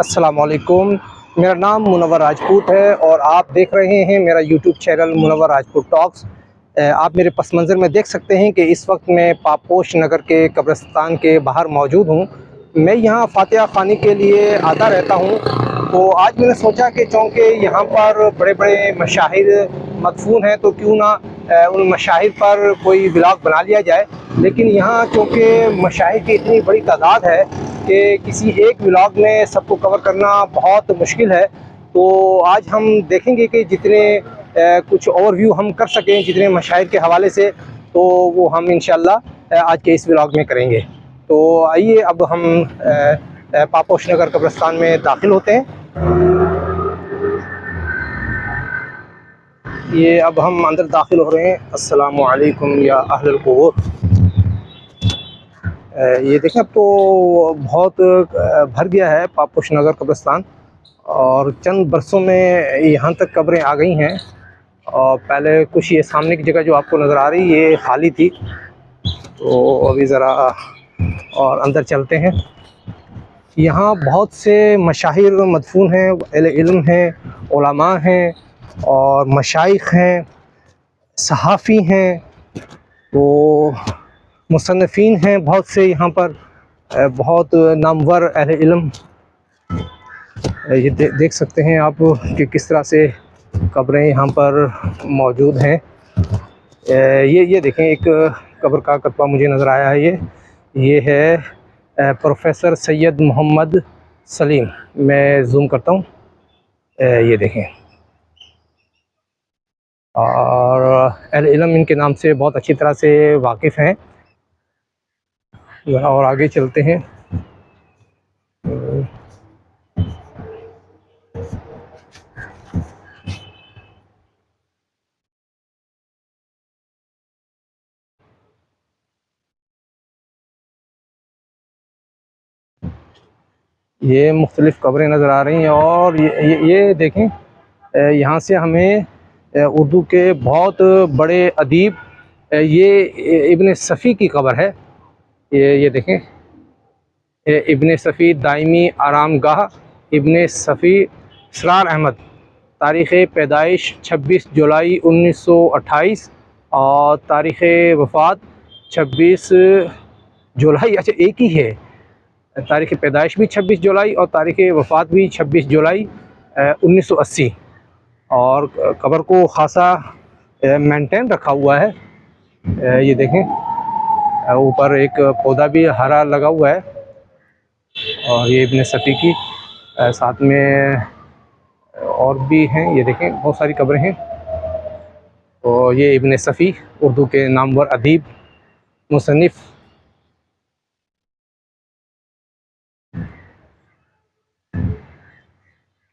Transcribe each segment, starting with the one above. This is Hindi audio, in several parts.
अस्सलामुअलैकुम। मेरा नाम मुनव्वर राजपूत है और आप देख रहे हैं मेरा YouTube channel Munawar Rajput talks. आप मेरे पस मंज़र में देख सकते हैं कि इस वक्त मैं पापोश नगर के कब्रिस्तान के बाहर मौजूद हूँ। मैं यहाँ फ़ातिहा ख़्वानी के लिए आता रहता हूँ, तो आज मैंने सोचा कि चूँकि यहाँ पर बड़े-बड़े मशाहिर मदफ़ून हैं, तो क्यों ना उन मशाहिर पर कोई व्लॉग बना लिया जाए। लेकिन यहाँ चूँकि मशाहिर की इतनी बड़ी तादाद है कि किसी एक व्लॉग में सबको कवर करना बहुत मुश्किल है। तो आज हम देखेंगे कि जितने कुछ ओवरव्यू हम कर सकें जितने मशाहिर के हवाले से, तो वो हम इंशाअल्लाह आज के इस व्लॉग में करेंगे। तो आइए अब हम पापोश नगर कब्रिस्तान में दाखिल होते हैं। ये अब हम अंदर दाखिल हो रहे हैं। अस्सलामु अलैकुम या अहलल क़ुबूर। ये देखें, अब तो बहुत भर गया है पापोश नगर कब्रिस्तान, और चंद बरसों में यहाँ तक कब्रें आ गई हैं। और पहले कुछ ये सामने की जगह जो आपको नज़र आ रही ये खाली थी। तो अभी ज़रा और अंदर चलते हैं। यहाँ बहुत से मशाहिर मदफून हैं, अहले इल्म हैं, उलमा हैं और मशाइख हैं, सहाफ़ी हैं, तो मुसन्निफ़ीन हैं बहुत से यहाँ पर, बहुत नामवर अहले इल्म। ये देख सकते हैं आप कि किस तरह से कब्रें यहाँ पर मौजूद हैं। ये देखें, एक कब्र का कतबा मुझे नज़र आया है। ये है प्रोफेसर सैयद मोहम्मद सलीम। मैं जूम करता हूँ, ये देखें। और अहले इल्म इनके नाम से बहुत अच्छी तरह से वाकिफ़ हैं। और आगे चलते हैं। ये मुख्तलिफ़ कब्रें नज़र आ रही हैं। और ये देखें, यहाँ से हमें उर्दू के बहुत बड़े अदीब, ये इब्न सफ़ी की कब्र है। ये देखें, इब्न सफ़ी दायमी आरामगाह, इब्न सफ़ी इसरार अहमद, तारीख़ पैदाइश 26 जुलाई 1928 और तारीख़ वफ़ात 26 जुलाई। अच्छा, एक ही है, तारीख़ पैदाइश भी 26 जुलाई और तारीख़ वफ़ात भी 26 जुलाई 1980। और कब्र को ख़ासा मेंटेन रखा हुआ है। ये देखें, ऊपर एक पौधा भी हरा लगा हुआ है। और ये इब्न सफ़ी की साथ में और भी हैं। ये देखें, बहुत सारी कब्रें हैं। और ये इब्न सफ़ी उर्दू के नामवर अदीब, मुसन्निफ़।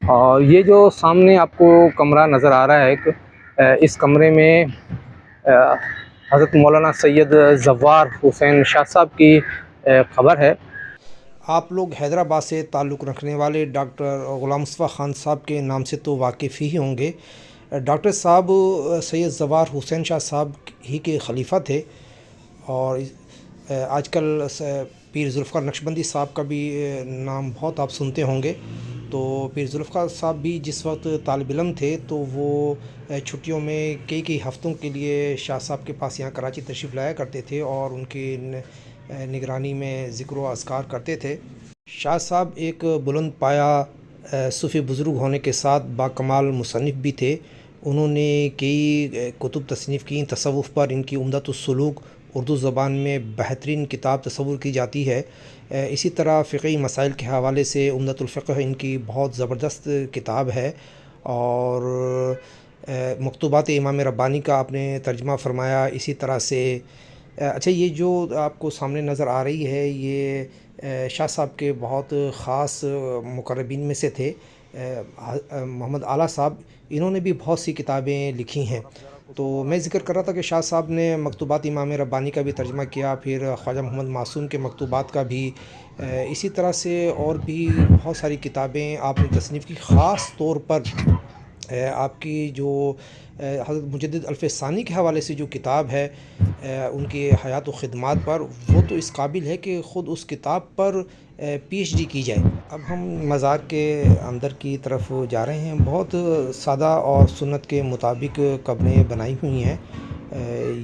और ये जो सामने आपको कमरा नज़र आ रहा है, इस कमरे में हज़रत मौलाना सैयद ज़व्वार हुसैन शाह साहब की ख़बर है। आप लोग हैदराबाद से ताल्लुक़ रखने वाले डॉक्टर ग़ुलाम मुस्तफ़ा ख़ान साहब के नाम से तो वाकिफ़ ही होंगे। डॉक्टर साहब सैयद ज़व्वार हुसैन शाह साहब ही के ख़लीफ़ा थे। और आजकल पीर ज़ुल्फ़िकार नक्शबंदी साहब का भी नाम बहुत आप सुनते होंगे। तो पीर ज़ुल्फ़िकार साहब भी जिस वक्त तालिब इल्म थे, तो वो छुट्टियों में कई हफ़्तों के लिए शाह साहब के पास यहाँ कराची तशरीफ़ लाया करते थे और उनकी निगरानी में ज़िक्र व अज़कार करते थे। शाह साहब एक बुलंद पाया सूफ़ी बुज़ुर्ग होने के साथ बाकमाल मुसन्निफ़ भी थे। उन्होंने कई कुतुब तसनीफ़ की। तसव्वुफ़ पर इनकी उम्दतुस्सुलूक उर्दू ज़बान में बेहतरीन किताब तस्वुर की जाती है। इसी तरह फ़िक़ही मसाइल के हवाले से उम्दतुल फ़िक़्ह इनकी बहुत ज़बरदस्त किताब है। और मकतूबात इमाम रब्बानी का आपने तर्जुमा फ़रमाया। इसी तरह से अच्छा, ये जो आपको सामने नज़र आ रही है, ये शाह साहब के बहुत ख़ास मुक़र्रबीन में से थे, मोहम्मद आला साहब। इन्होंने भी बहुत सी किताबें लिखी हैं। तो मैं ज़िक्र कर रहा था कि शाह साहब ने मकतूबात इमाम रब्बानी का भी तर्जुमा किया, फिर ख्वाजा मोहम्मद मासूम के मकतूबात का भी। इसी तरह से और भी बहुत सारी किताबें आपने तसनीफ़ की। ख़ास तौर पर आपकी जो हज़रत मुजद्दिद अल्फ़-ए-सानी के हवाले से जो किताब है उनकी हयात व ख़िदमात पर, वो तो इस काबिल है कि ख़ुद उस किताब पर पीएचडी की जाए। अब हम मज़ार के अंदर की तरफ जा रहे हैं। बहुत सादा और सुन्नत के मुताबिक कब्रें बनाई हुई हैं।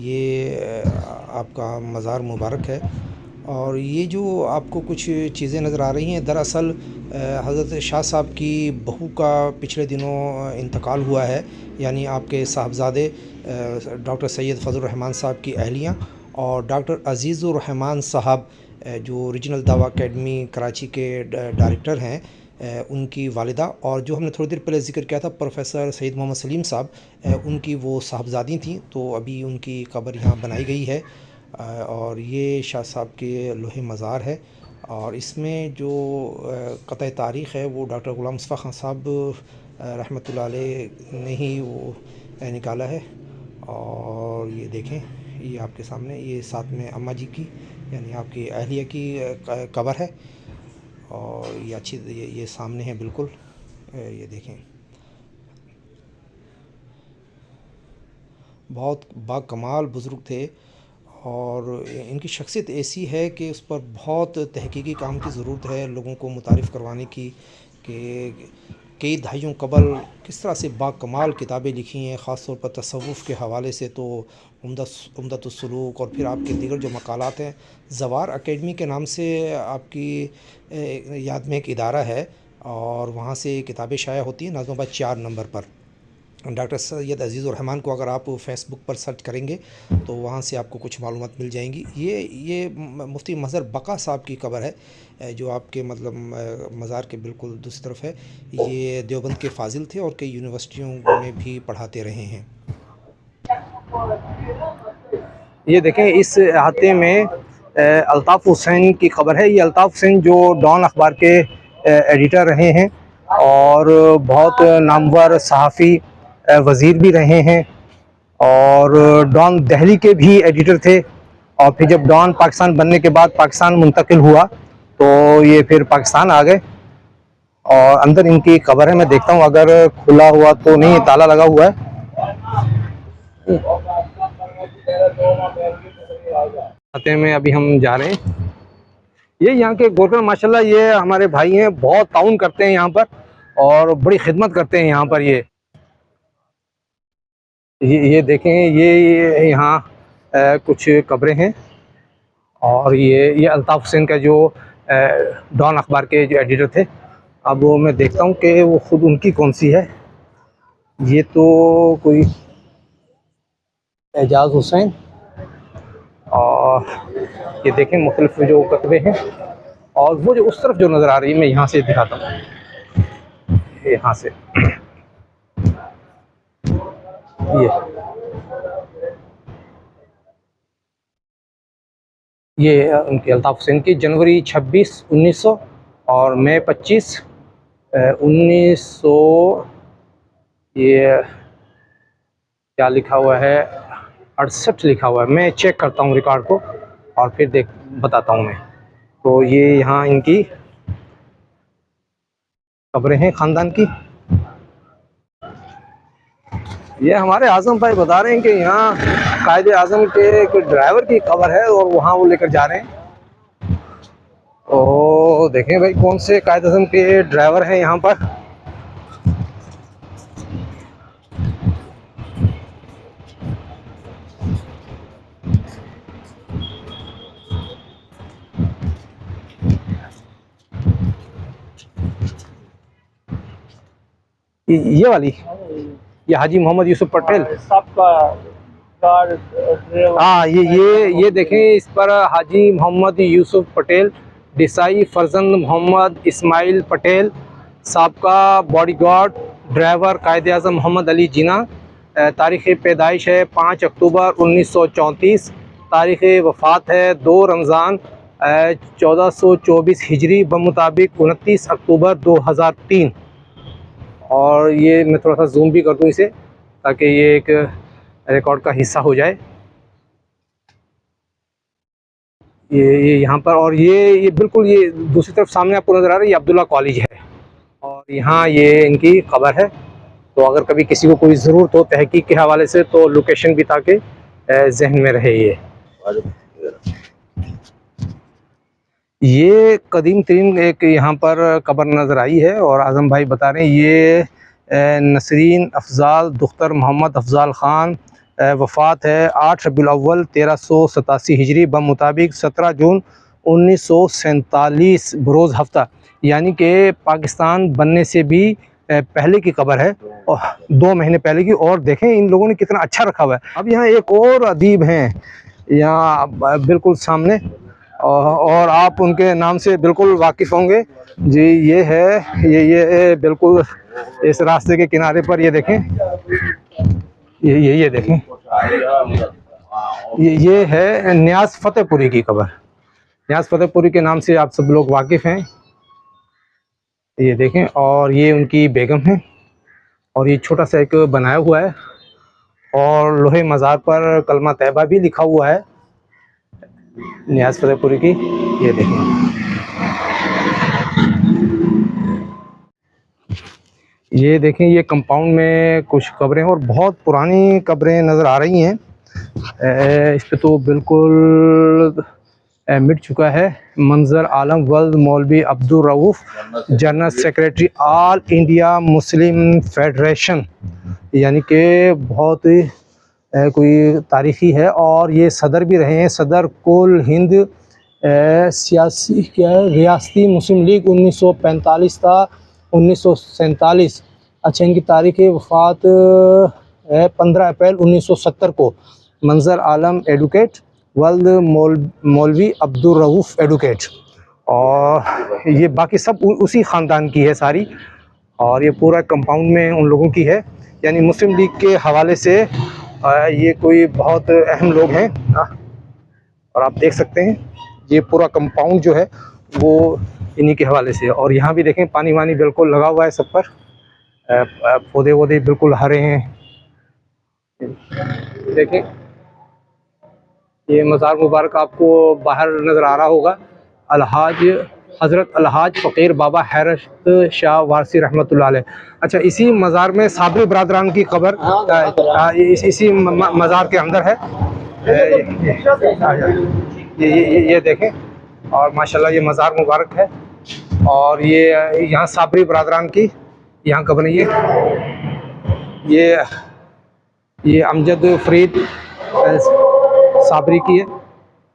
ये आपका मज़ार मुबारक है। और ये जो आपको कुछ चीज़ें नज़र आ रही हैं, दरअसल हज़रत शाह साहब की बहू का पिछले दिनों इंतकाल हुआ है, यानी आपके साहबज़ादे डॉक्टर सैयद फ़ज़लुर रहमान साहब की अहलियाँ और डॉक्टर अज़ीज़ुर रहमान साहब जो रीजनल दावा अकेडमी कराची के डायरेक्टर हैं, उनकी वालिदा, और जो हमने थोड़ी देर पहले ज़िक्र किया था प्रोफेसर सैयद मोहम्मद सलीम साहब, उनकी वो साहबज़ादी थी। तो अभी उनकी कब्र यहाँ बनाई गई है। और ये शाह साहब के लोहे मज़ार है। और इसमें जो क़त्ए तारीख़ है वो डॉक्टर ग़ुलाम मुस्तफ़ा खान साहब रहमतुल्लाह अलैह ने ही वो निकाला है। और ये देखें, ये आपके सामने, ये साथ में अम्मा जी की यानी आपकी अहलिया की कब्र है। और ये अच्छी ये सामने है बिल्कुल, ये देखें, बहुत बाकमाल बुज़ुर्ग थे। और इनकी शख्सियत ऐसी है कि उस पर बहुत तहकीकी काम की ज़रूरत है, लोगों को मुतारिफ़ करवाने की कि कई दहाइयों कबल किस तरह से बाकमाल किताबें लिखी हैं, ख़ास तौर पर तसव्वुफ़ के हवाले से तो उम्दतुस्सुलूक, और फिर आपके दीगर जो मकालात हैं। ज़वार अकेडमी के नाम से आपकी याद में एक इदारा है और वहाँ से किताबें शाया होती हैं नाज़िमाबाद 4 नंबर पर। डॉक्टर सैयद अज़ीज़ुर रहमान को अगर आप फ़ेसबुक पर सर्च करेंगे तो वहाँ से आपको कुछ मालूमात मिल जाएंगी। ये मुफ्ती मज़हर बका साहब की कब्र है, जो आपके मतलब मज़ार के बिल्कुल दूसरी तरफ है। ये देवबंद के फ़ाज़िल थे और कई यूनिवर्सिटियों में भी पढ़ाते रहे हैं। ये देखें, इस अहाते में अल्ताफ़ हुसैन की खबर है। ये अल्ताफ़ हुसैन जो डॉन अखबार के एडिटर रहे हैं और बहुत नामवर सहाफ़ी वज़ीर भी रहे हैं, और डॉन दिल्ली के भी एडिटर थे। और फिर जब डॉन पाकिस्तान बनने के बाद पाकिस्तान मुंतकिल हुआ तो ये फिर पाकिस्तान आ गए। और अंदर इनकी कब्र है, मैं देखता हूँ अगर खुला हुआ तो नहीं, ताला लगा हुआ है। खाते में अभी हम जा रहे हैं। ये यहाँ के गोरकर माशाल्लाह, ये हमारे भाई हैं, बहुत ताउन करते हैं यहाँ पर और बड़ी खिदमत करते हैं यहाँ पर। ये देखें, ये यहाँ कुछ कब्रें हैं। और ये अल्ताफ़ हुसैन का जो डॉन अखबार के जो एडिटर थे, अब वो मैं देखता हूँ कि वो ख़ुद उनकी कौन सी है। ये तो कोई एजाज़ हुसैन, और ये देखें मुख्तलिफ जो कतबे हैं। और वो जो उस तरफ जो नज़र आ रही है, मैं यहाँ से दिखाता हूँ, यहाँ से ये उनके अल्ताफ़ हुसैन की जनवरी 26, 1900 और मई 25, 1900। ये क्या लिखा हुआ है, 68 लिखा हुआ है। मैं चेक करता हूँ रिकॉर्ड को और फिर बताता हूँ मैं। तो ये यहाँ इनकी कब्रें हैं ख़ानदान की। ये हमारे आज़म भाई बता रहे हैं कि यहाँ कायदे आज़म के एक ड्राइवर की कब्र है और वहाँ वो लेकर जा रहे हैं। तो देखें भाई कौन से कायदे आज़म के ड्राइवर हैं यहाँ पर। ये वाली, ये हाजी मोहम्मद यूसुफ पटेल सबका कार। हाँ, ये देखें, इस पर हाजी मोहम्मद यूसुफ पटेल, डिसाई फर्जंद मोहम्मद इस्माइल पटेल, साबका बॉडीगार्ड ड्राइवर कायदे आज़म मोहम्मद अली जिना। तारीख़ पैदाइश है 5 अक्टूबर 1934। तारीख़ वफ़ात है 2 रमज़ान 1424 हिजरी बमुताबिक 29 अक्टूबर 2003। और ये मैं थोड़ा सा जूम भी कर दूँ इसे ताकि ये एक रिकॉर्ड का हिस्सा हो जाए। ये यहाँ पर, और ये बिल्कुल ये दूसरी तरफ सामने आपको नज़र आ रहा है, ये अब्दुल्ला कॉलेज है और यहाँ ये इनकी खबर है। तो अगर कभी किसी को कोई ज़रूरत हो तहकीक के हवाले से तो लोकेशन भी ताकि जहन में रहे। ये कदीम तरीन एक यहाँ पर कब्र नज़र आई है और आज़म भाई बता रहे हैं ये नसरीन अफजाल दुख्तर मोहम्मद अफजाल ख़ान वफ़ात है 8 रबीउल अव्वल 1387 हिजरी बमुताबिक 17 जून 1947 बरोज़ हफ्ता, यानी कि पाकिस्तान बनने से भी पहले की कब्र है और 2 महीने पहले की। और देखें इन लोगों ने कितना अच्छा रखा हुआ है। अब यहाँ एक और अदीब हैं यहाँ बिल्कुल सामने और आप उनके नाम से बिल्कुल वाकिफ़ होंगे जी। ये है ये बिल्कुल इस रास्ते के किनारे पर ये देखें, ये देखें, ये है नियाज़ फ़तेहपुरी की कब्र। नियाज़ फ़तेहपुरी के नाम से आप सब लोग वाकिफ़ हैं। ये देखें और ये उनकी बेगम है और ये छोटा सा एक बनाया हुआ है और लोहे मज़ार पर कलमा तैयबा भी लिखा हुआ है नियाज़ फ़तेहपुरी की। ये देखें, ये देखें, ये कंपाउंड में कुछ कब्रें और बहुत पुरानी कब्रें नज़र आ रही हैं। इस पे तो बिल्कुल मिट चुका है। मंजर आलम वल्द मौलवी Abdul Rauf, general secretary all India Muslim federation, यानी कि बहुत कोई तारीख़ी है। और ये सदर भी रहे हैं, सदर कुल हिंद सियासी क्या है रियासती मुस्लिम लीग 1945 था 1947। अच्छा, इनकी तारीख़ वफ़ात है 15 अप्रैल 1970 को। मंजर आलम एडवोकेट, वल्द मौलवी अब्दुल रऊफ़ एडवोकेट, और ये बाकी सब उसी ख़ानदान की है सारी। और ये पूरा कंपाउंड में उन लोगों की है, यानी मुस्लिम लीग के हवाले से ये कोई बहुत अहम लोग हैं। और आप देख सकते हैं ये पूरा कंपाउंड जो है वो इन्हीं के हवाले से। और यहाँ भी देखें पानी वानी बिल्कुल लगा हुआ है सब पर, पौधे वौधे बिल्कुल हरे हैं। देखें ये मज़ार मुबारक आपको बाहर नज़र आ रहा होगा। अलहाज हज़रत अलहाज फ़कीर बाबा हैरत शाह वारसी रहमतुल्लाह अलैह। अच्छा, इसी मज़ार में साबरी बरादरान की कब्र इसी मज़ार के अंदर है। ये देखें और माशाल्लाह ये मज़ार मुबारक है। और ये यहाँ साबरी बरादरान की यहाँ कब्र ये अमजद फरीद साबरी की है।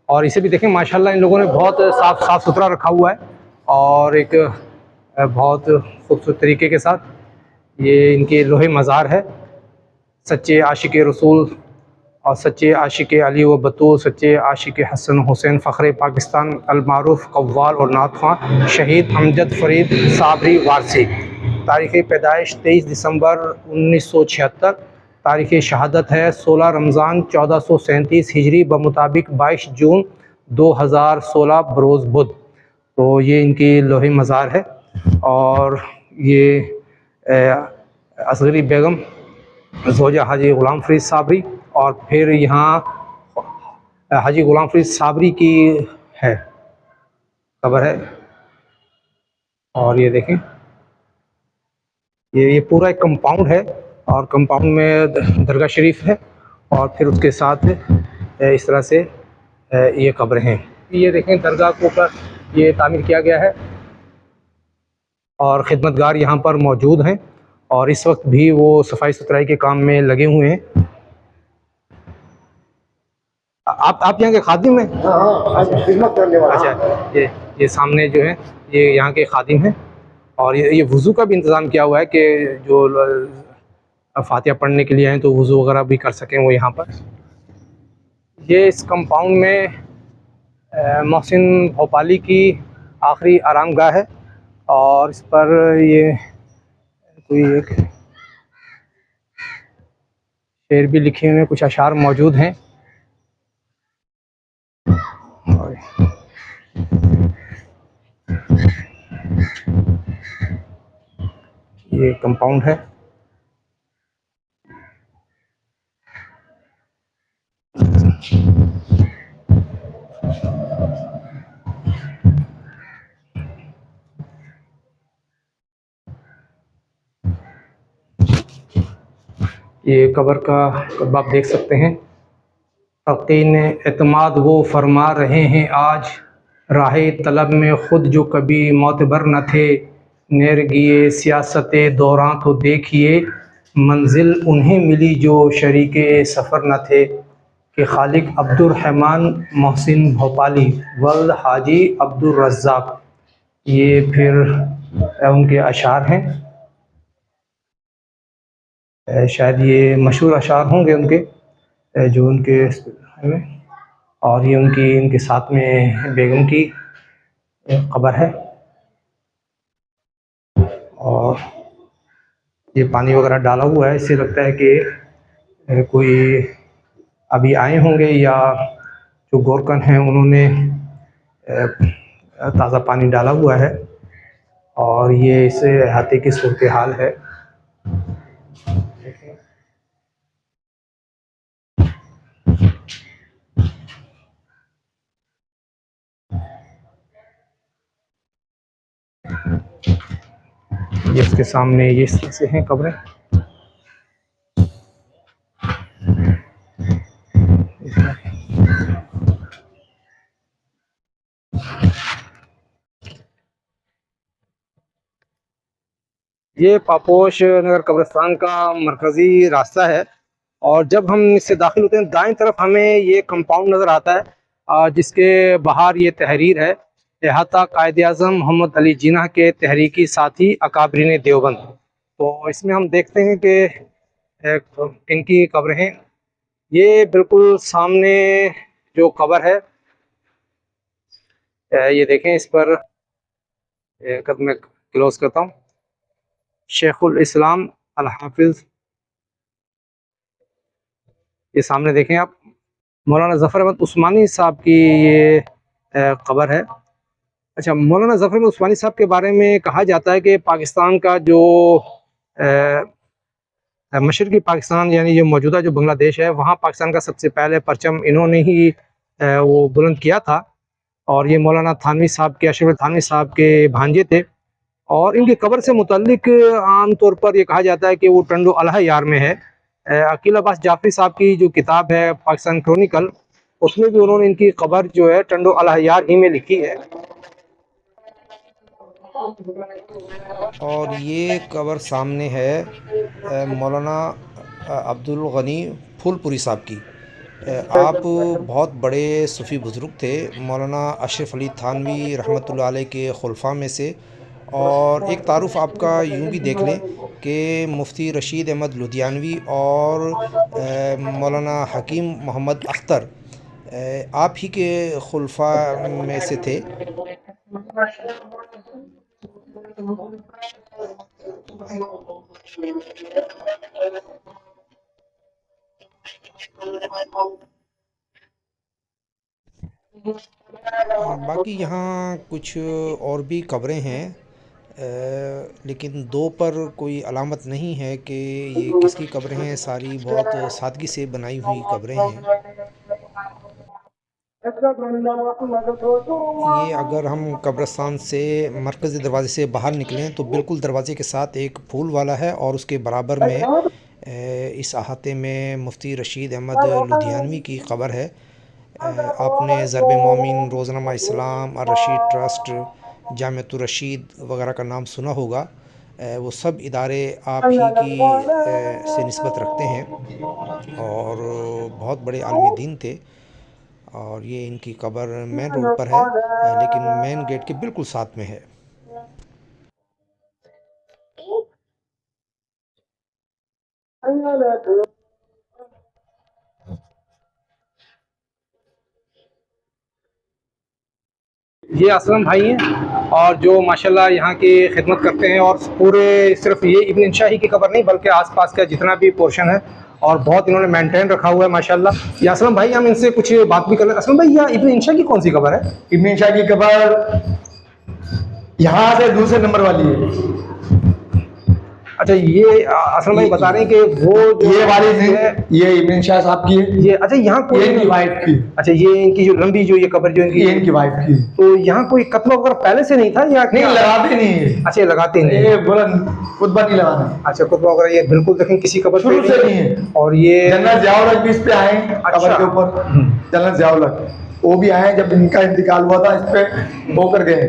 और इसे भी देखें माशाल्लाह इन लोगों ने बहुत साफ़ सुथरा रखा हुआ है और एक बहुत खूबसूरत तरीके के साथ। ये इनके लोहे मज़ार है। सच्चे आशिक रसूल और सच्चे आशिक अली व बतूल, सच्चे आशिक हसन हुसैन फ़ख्र पाकिस्तान अलमारूफ़ कव्वाल और नात ख़्वां शहीद अमजद फरीद साबरी वारसी। तारीख़ पैदाइश 23 दिसंबर 1976। तारीख़ शहादत है 16 रमज़ान 1437 हिजरी बमुताबिक 22 जून 2016 बरोज़ बुध। तो ये इनकी लोहे मज़ार है। और ये असगरी बेगम ज़ौजा हाजी ग़ुलाम फ़रीद साबरी, और फिर यहाँ हाजी ग़ुलाम फ़रीद साबरी की है कब्र है। और ये देखें ये पूरा एक कंपाउंड है और कंपाउंड में दरगाह शरीफ है और फिर उसके साथ इस तरह से ये कब्र हैं। ये देखें दरगाह के ऊपर ये तामीर किया गया है और खिदमतगार यहाँ पर मौजूद हैं और इस वक्त भी वो सफाई सुथराई के काम में लगे हुए हैं। आप यहाँ के खादिम हैं? खिदमत करने वाला। अच्छा, ये सामने जो है ये यहाँ के खादिम हैं और ये वज़ू का भी इंतज़ाम किया हुआ है कि जो फातिहा पढ़ने के लिए आए तो वज़ू वगैरह भी कर सकें वो यहाँ पर। ये इस कंपाउंड में मोहसिन भोपाली की आखिरी आरामगाह है और इस पर ये कोई एक शेर भी लिखे हुए हैं, कुछ अशार मौजूद हैं। ये कंपाउंड है। ये कब्र का आप देख सकते हैं। तकीन एतमाद वो फरमा रहे हैं आज, राहे तलब में ख़ुद जो कभी मोतबर न थे, नेरगिए सियासत दौरां तो देखिए, मंजिल उन्हें मिली जो शरीके सफ़र न थे, कि खालिक अब्दुर्रहमान मोहसिन भोपाली वल्द हाजी अब्दुर रज़्ज़ाक़। ये फिर उनके अशार हैं, शायद ये मशहूर अशार होंगे उनके, जो उनके हैं। और ये उनकी इनके साथ में बेगम की कब्र है। और ये पानी वगैरह डाला हुआ है, इससे लगता है कि कोई अभी आए होंगे या जो गोरकन हैं उन्होंने ताज़ा पानी डाला हुआ है। और ये इस अहाते की सूरत हाल है। ये इसके सामने ये इस तरह से हैं कब्रें। ये पापोश नगर कब्रिस्तान का मरकज़ी रास्ता है। और जब हम इससे दाखिल होते हैं, दाएं तरफ हमें ये कंपाउंड नज़र आता है, जिसके बाहर ये तहरीर है, अहाता कायद-ए-आज़म मोहम्मद अली जिन्ना के तहरीकी साथी अकाबरीन देवबंद। तो इसमें हम देखते हैं कि किनकी कब्र हैं। ये बिल्कुल सामने जो कब्र है, ये देखें, इस पर कद मैं क्लोज करता हूँ, शेखुल इस्लाम अल हाफिज़, ये सामने देखें आप, मौलाना ज़फ़र अहमद उस्मानी साहब की ये कब्र है। अच्छा, मौलाना ज़फ़र अहमद उस्मानी साहब के बारे में कहा जाता है कि पाकिस्तान का जो मशरक़ी पाकिस्तान यानी जो मौजूदा जो बांग्लादेश है, वहाँ पाकिस्तान का सबसे पहले परचम इन्होंने ही वो बुलंद किया था। और ये मौलाना थानवी साहब के, अशरफ थानवी साहब के भांजे थे। और इनकी कब्र से मुतल्लिक आम तौर पर ये कहा जाता है कि वो टंडो अलह यार में है। अकील अब्बास जाफ़री साहब की जो किताब है पाकिस्तान क्रॉनिकल, उसमें भी उन्होंने इनकी कब्र जो है टंडो अलह यार ही में लिखी है। और ये कब्र सामने है मौलाना अब्दुल गनी फूलपुरी साहब की। आप बहुत बड़े सूफ़ी बुज़ुर्ग थे, मौलाना अशरफ अली थानवी रहमतुल्लाह अलैह के खुलफा में से। और एक तारुफ़ आपका यूँ भी देख लें कि मुफ्ती रशीद अहमद लुधियानवी और मौलाना हकीम मोहम्मद अख्तर आप ही के खुलफा में से थे। बाकी यहाँ कुछ और भी कब्रें हैं, लेकिन दो पर कोई अलामत नहीं है कि ये किसकी कब्रें हैं। सारी बहुत सादगी से बनाई हुई कब्रें हैं। ये अगर हम कब्रिस्तान से मरकज़ी दरवाज़े से बाहर निकलें तो बिल्कुल दरवाज़े के साथ एक फूल वाला है, और उसके बराबर में इस अहाते में मुफ्ती रशीद अहमद लुधियानवी की कब्र है। आपने ज़रब मोमिन, रोज़नामा इस्लाम, और रशीद ट्रस्ट, जामिअतुर रशीद वगैरह का नाम सुना होगा। वो सब इदारे आप ही की से निस्बत रखते हैं और बहुत बड़े आलिम दीन थे। और ये इनकी कब्र मेन रोड पर है, लेकिन मेन गेट के बिल्कुल साथ में है। ये असलम भाई हैं, और जो माशाल्लाह यहाँ की खिदमत करते हैं। और पूरे सिर्फ ये इब्न इंशा ही की कब्र नहीं, बल्कि आसपास का जितना भी पोर्शन है, और बहुत इन्होंने मेंटेन रखा हुआ है माशाल्लाह। ये असलम भाई, हम इनसे कुछ बात भी कर रहे हैं। असलम भाई, यह इब्न इंशा की कौन सी कब्र है? इब्न इंशा की कब्र यहाँ से दूसरे नंबर वाली है। अच्छा, ये असलम भाई बता रहे हैं कि वो ये वाली है, ये इब्न इंशा साहब की है। ये अच्छा, यहाँ कोई इनकी वाइफ की। अच्छा, ये इनकी जो लंबी जो ये कब्र जो ये इनकी वाइफ की। तो यहाँ कोई कत्ल वगैरह पहले से नहीं था या नहीं, लगाते नहीं है। अच्छा, लगाते नहीं, ये बुलंद खुतबा नहीं लगाना। अच्छा, खुतबा वगैरह ये बिल्कुल देखें किसी कब्र शुरू से नहीं है। और ये जन्नत ज़ियाउल हक भी इस पे आए कब्र के ऊपर, जन्नत ज़ियाउल हक। वो भी आए जब इनका इंतकाल हुआ था, इस पे होकर गए।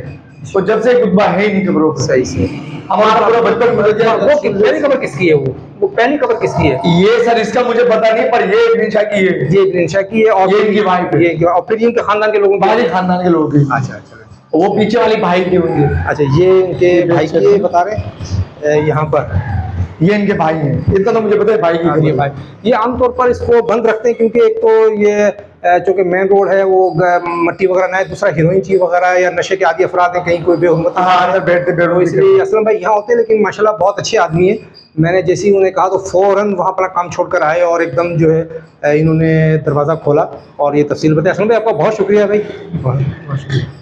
तो जब से कुतबा है ही नहीं कब्रों पे। सही से। हमारा पूरा बचपन बदल गया। वो पहली कब्र किसकी है? वो पहली कब्र किसकी है? ये सर इसका मुझे पता नहीं, पर ये इब्न शाह की है। ये इब्न शाह की है और ये इनकी वाइफ है। ये इनकी, और फिर इनके खानदान के लोगों की? बाहरी खानदान के लोग हैं। अच्छा अच्छा। वो पीछे वाली भाई की होंगे। अच्छा, ये इनके भाई की ये बता रहे हैं यहाँ पर। ये इनके भाई हैं, इतना तो मुझे पता है भाई की। ये भाई, ये आमतौर पर इसको बंद रखते हैं क्योंकि एक तो ये चूँकि मेन रोड है, वो मट्टी वगैरह ना है, दूसरा हीरोइन चीज वगैरह या नशे के आदि अफराद हैं, कहीं कोई बेहुरमत हाँ, अंदर बैठते तो इसलिए असलम भाई यहाँ होते हैं। लेकिन माशाल्लाह बहुत अच्छे आदमी है। मैंने जैसे ही उन्हें कहा तो फ़ौरन वहाँ अपना काम छोड़कर आए और एकदम जो है इन्होंने दरवाज़ा खोला और ये तफसील बताया। असलम भाई आपका बहुत शुक्रिया भाई, बहुत शुक्रिया।